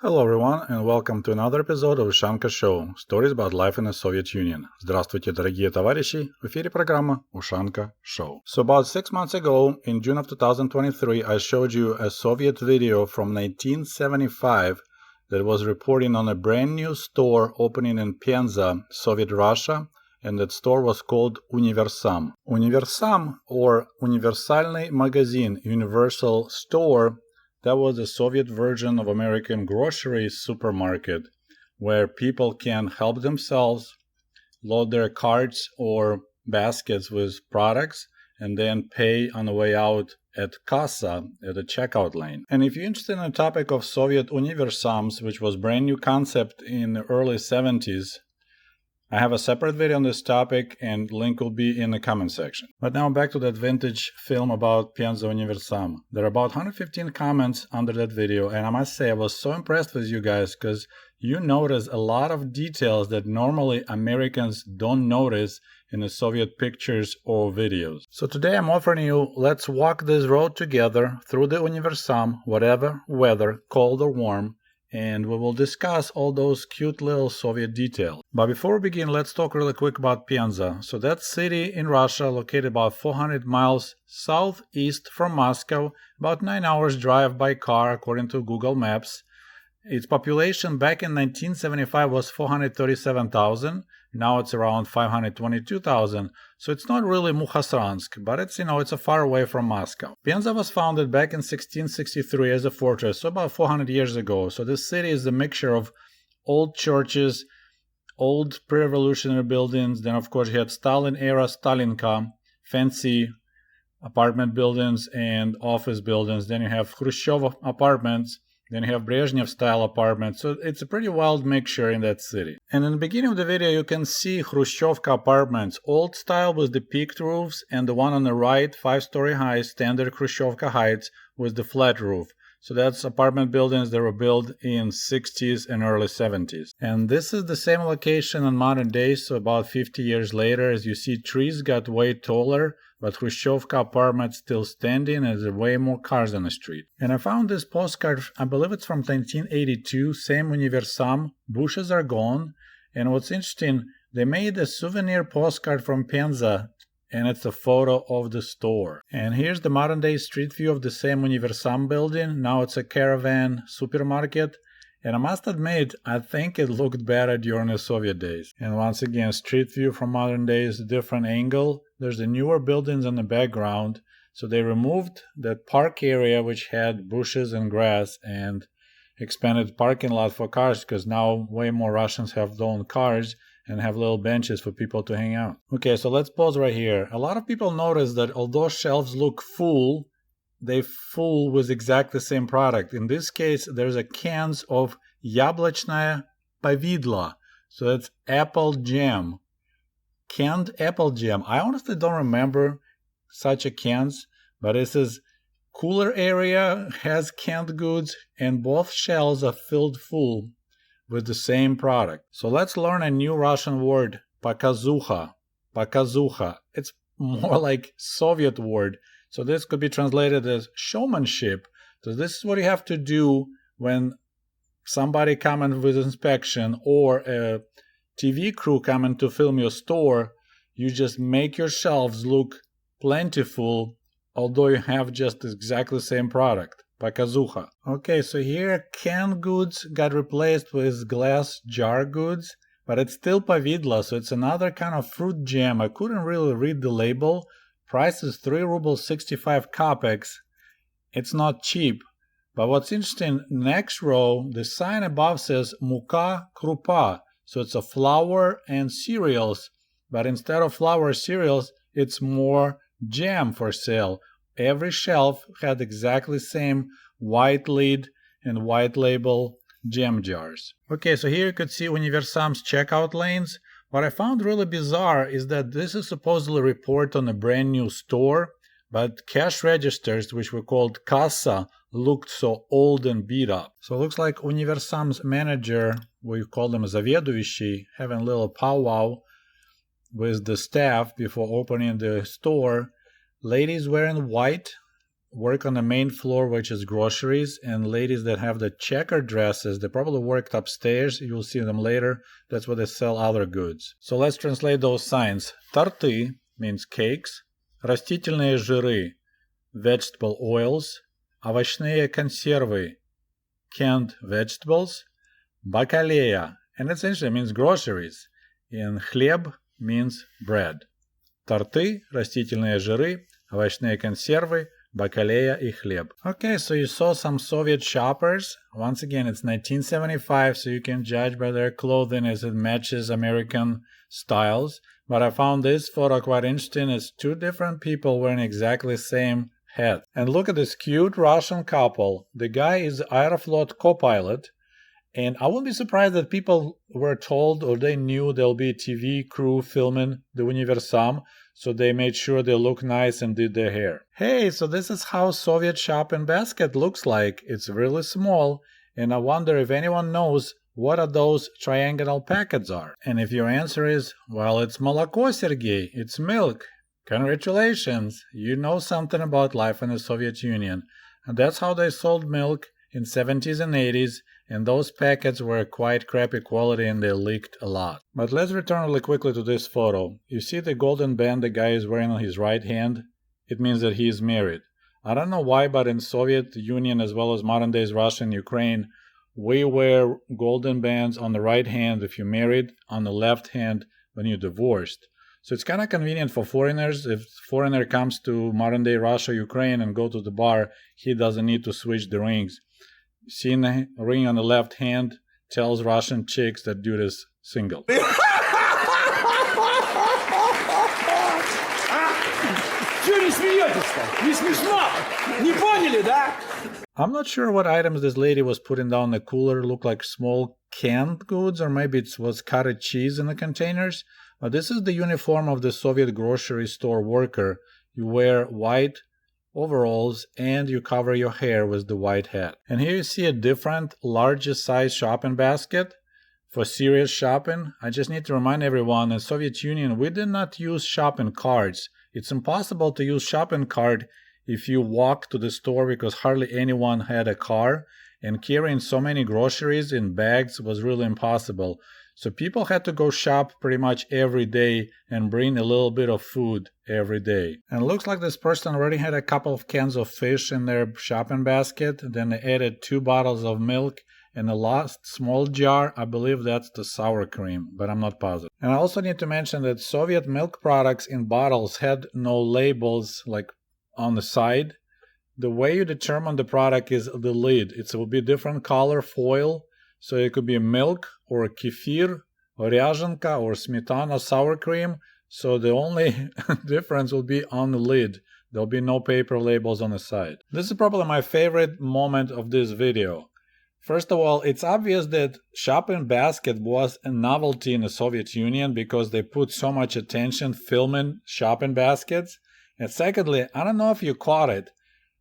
Hello everyone and welcome to another episode of Ushanka Show. Stories about life in the Soviet Union. Здравствуйте, дорогие товарищи. В эфире программа Ushanka Show. So about 6 months ago, in June of 2023, I showed you a Soviet video from 1975 that was reporting on a brand new store opening in Penza, Soviet Russia, and that store was called Universam. Universam, or Universalny Magazin, Universal Store, that was the Soviet version of American grocery supermarket where people can help themselves, load their carts or baskets with products, and then pay on the way out at kassa, at the checkout lane. And if you're interested in the topic of Soviet Universams, which was a brand new concept in the early 70s, I have a separate video on this topic and link will be in the comment section. But now back to that vintage film about Penza Universam. There are about 115 comments under that video, and I must say I was so impressed with you guys because you notice a lot of details that normally Americans don't notice in the Soviet pictures or videos. So today I'm offering you, let's walk this road together through the Universam, whatever weather, cold or warm, and we will discuss all those cute little Soviet details. But before we begin, let's talk really quick about Penza. So that city in Russia, located about 400 miles southeast from Moscow, about 9 hours drive by car according to Google Maps. Its population back in 1975 was 437,000. Now it's around 522,000. So it's not really Mukhasransk, but it's a far away from Moscow. Penza was founded back in 1663 as a fortress, so about 400 years ago. So this city is a mixture of old churches, old pre-revolutionary buildings. Then of course you had Stalin-era Stalinka, fancy apartment buildings and office buildings. Then you have Khrushchev apartments. Then you have Brezhnev-style apartments, so it's a pretty wild mixture in that city. And in the beginning of the video, you can see Khrushchevka apartments, old style with the peaked roofs, and the one on the right, 5-story high, standard Khrushchevka heights with the flat roof. So that's apartment buildings that were built in 60s and early 70s. And this is the same location in modern days, so about 50 years later. As you see, trees got way taller, but Khrushchevka apartments still standing, and there are way more cars on the street. And I found this postcard, I believe it's from 1982, same Universam, bushes are gone. And what's interesting, they made a souvenir postcard from Penza, and it's a photo of the store. And here's the modern day street view of the same Universam building. Now it's a caravan supermarket. And I must admit, I think it looked better during the Soviet days. And once again, street view from modern days, different angle. There's the newer buildings in the background. So they removed that park area which had bushes and grass and expanded parking lot for cars because now way more Russians have their own cars and have little benches for people to hang out. Okay, so let's pause right here. A lot of people notice that although shelves look full, they full with exactly the same product. In this case, there's a cans of яблочное повидло. So that's apple jam. Canned apple jam. I honestly don't remember such a cans, but it says cooler area has canned goods and both shelves are filled full with the same product. So let's learn a new Russian word, показуха. Показуха. It's more like Soviet word. So this could be translated as showmanship. So this is what you have to do when somebody coming with inspection or a TV crew coming to film your store. You just make your shelves look plentiful, although you have just exactly the same product. Показуха. Okay, so here canned goods got replaced with glass jar goods, but it's still повидло, so it's another kind of fruit jam. I couldn't really read the label. Price is 3 rubles 65 kopecks. It's not cheap. But what's interesting, next row, the sign above says muka krupa. So it's a flour and cereals. But instead of flour cereals, it's more jam for sale. Every shelf had exactly the same white lid and white label jam jars. Okay, so here you could see Universam's checkout lanes. What I found really bizarre is that this is supposedly a report on a brand new store, but cash registers, which were called kassa, looked so old and beat up. So it looks like Universam's manager, we call them заведующий, having a little powwow with the staff before opening the store. Ladies wearing white, work on the main floor, which is groceries, and ladies that have the checkered dresses, they probably worked upstairs. You'll see them later. That's where they sell other goods. So let's translate those signs. Торты means cakes. Растительные жиры, vegetable oils. Овощные консервы, canned vegetables. Бакалея, and essentially means groceries. And хлеб means bread. Торты, растительные жиры, овощные консервы, бакалея и хлеб. Okay, so you saw some Soviet shoppers. Once again, it's 1975, so you can judge by their clothing as it matches American styles. But I found this photo quite interesting. It's two different people wearing exactly the same hat. And look at this cute Russian couple. The guy is Aeroflot co-pilot. And I wouldn't be surprised that people were told or they knew there'll be a TV crew filming the Universam, so they made sure they look nice and did their hair. Hey, so this is how Soviet shopping basket looks like. It's really small, and I wonder if anyone knows what are those triangular packets are. And if your answer is, well, it's молоко, Sergey, it's milk. Congratulations, you know something about life in the Soviet Union. And that's how they sold milk in 70s and 80s. And those packets were quite crappy quality and they leaked a lot. But let's return really quickly to this photo. You see the golden band the guy is wearing on his right hand? It means that he is married. I don't know why, but in Soviet Union as well as modern days Russia and Ukraine, we wear golden bands on the right hand if you're married, on the left hand when you're divorced. So it's kind of convenient for foreigners. If a foreigner comes to modern day Russia, Ukraine and go to the bar, he doesn't need to switch the rings. Seeing the ring on the left hand tells Russian chicks that dude is single. I'm not sure what items this lady was putting down the cooler. Looked like small canned goods, or maybe it was cottage cheese in the containers. But this is the uniform of the Soviet grocery store worker. You wear white overalls and you cover your hair with the white hat. And here you see a different, larger size shopping basket for serious shopping. I just need to remind everyone, in Soviet Union, we did not use shopping carts. It's impossible to use shopping cart if you walk to the store because hardly anyone had a car, and carrying so many groceries in bags was really impossible. So people had to go shop pretty much every day and bring a little bit of food every day. And it looks like this person already had a couple of cans of fish in their shopping basket. Then they added 2 bottles of milk and the last small jar, I believe that's the sour cream, but I'm not positive. And I also need to mention that Soviet milk products in bottles had no labels like on the side. The way you determine the product is the lid. It will be different color foil. So it could be milk or kefir or rязанка or smetana sour cream. So the only difference will be on the lid. There'll be no paper labels on the side. This is probably my favorite moment of this video. First of all, it's obvious that shopping basket was a novelty in the Soviet Union because they put so much attention filming shopping baskets. And secondly, I don't know if you caught it.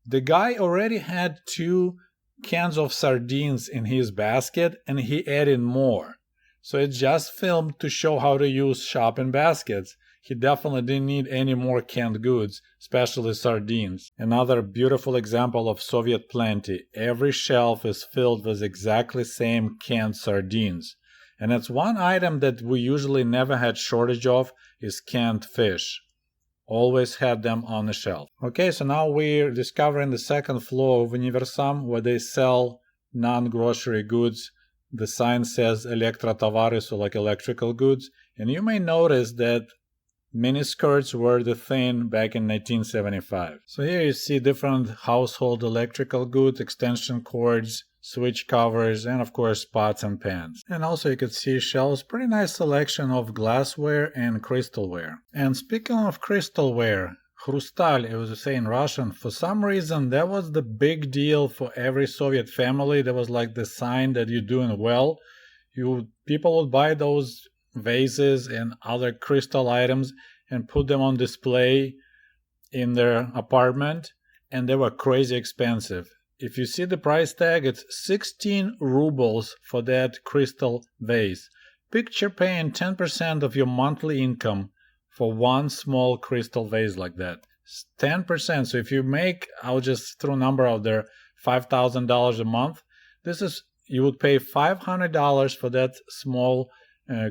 The guy already had 2 cans of sardines in his basket and he added more. So it's just filmed to show how to use shopping baskets. He definitely didn't need any more canned goods, especially sardines. Another beautiful example of Soviet plenty. Every shelf is filled with exactly same canned sardines. And it's one item that we usually never had shortage of is canned fish. Always had them on the shelf. Okay, so now we're discovering the second floor of Universam where they sell non-grocery goods. The sign says elektrotovary, so like electrical goods. And you may notice that miniskirts were the thing back in 1975. So here you see different household electrical goods, extension cords, switch covers, and of course pots and pans. And also you could see shelves, pretty nice selection of glassware and crystalware. And speaking of crystalware, хрусталь, it was to say in Russian, for some reason that was the big deal for every Soviet family. That was like the sign that you're doing well. People would buy those vases and other crystal items and put them on display in their apartment, and they were crazy expensive. If you see the price tag, it's 16 rubles for that crystal vase. Picture paying 10% of your monthly income for one small crystal vase like that. 10%. So if you make, I'll just throw a number out there, $5,000 a month, you would pay $500 for that small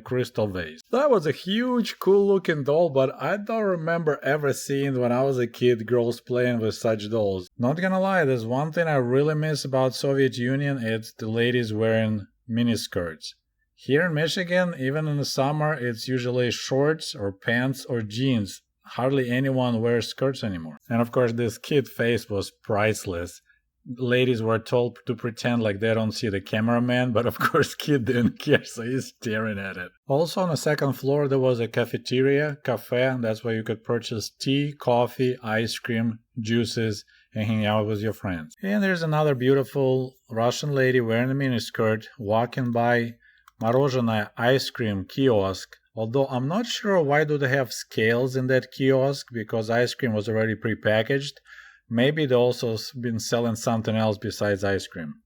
crystal vase. That was a huge, cool looking doll, but I don't remember ever seeing when I was a kid girls playing with such dolls. Not gonna lie, there's one thing I really miss about Soviet Union, it's the ladies wearing miniskirts. Here in Michigan, even in the summer, it's usually shorts or pants or jeans. Hardly anyone wears skirts anymore. And of course, this kid face was priceless. Ladies were told to pretend like they don't see the cameraman, but of course kid didn't care, so he's staring at it. Also on the second floor there was a cafeteria, cafe, that's where you could purchase tea, coffee, ice cream, juices, and hang out with your friends. And there's another beautiful Russian lady wearing a miniskirt walking by Мороженое ice cream kiosk. Although I'm not sure why do they have scales in that kiosk, because ice cream was already prepackaged. Maybe they also been selling something else besides ice cream.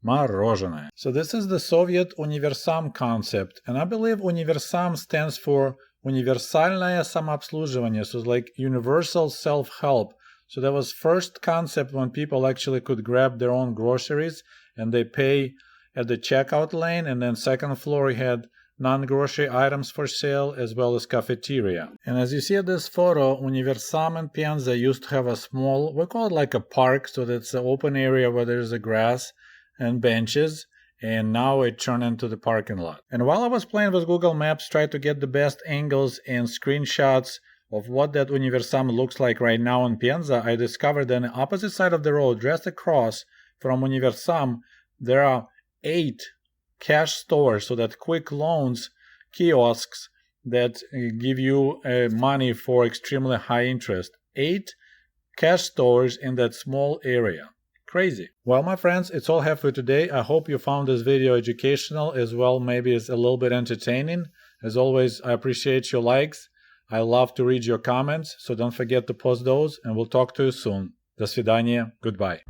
Мороженое. So this is the Soviet Universam concept, and I believe Universam stands for Универсальное самообслуживание, so it's like universal self-help. So that was first concept when people actually could grab their own groceries and they pay at the checkout lane, and then second floor you had non-grocery items for sale as well as cafeteria. And as you see at this photo, Universam and Pienza used to have a small, we call it like a park, so that's an open area where there's a grass and benches, and now it turned into the parking lot. And while I was playing with Google Maps, tried to get the best angles and screenshots of what that Universam looks like right now in Pienza, I discovered that on the opposite side of the road, just across from Universam, there are 8 cash stores, so that quick loans kiosks that give you money for extremely high interest. 8 cash stores in that small area. Crazy. Well, my friends, it's all I have for today. I hope you found this video educational as well. Maybe it's a little bit entertaining. As always, I appreciate your likes. I love to read your comments, so don't forget to post those, and we'll talk to you soon. До свидания. Goodbye.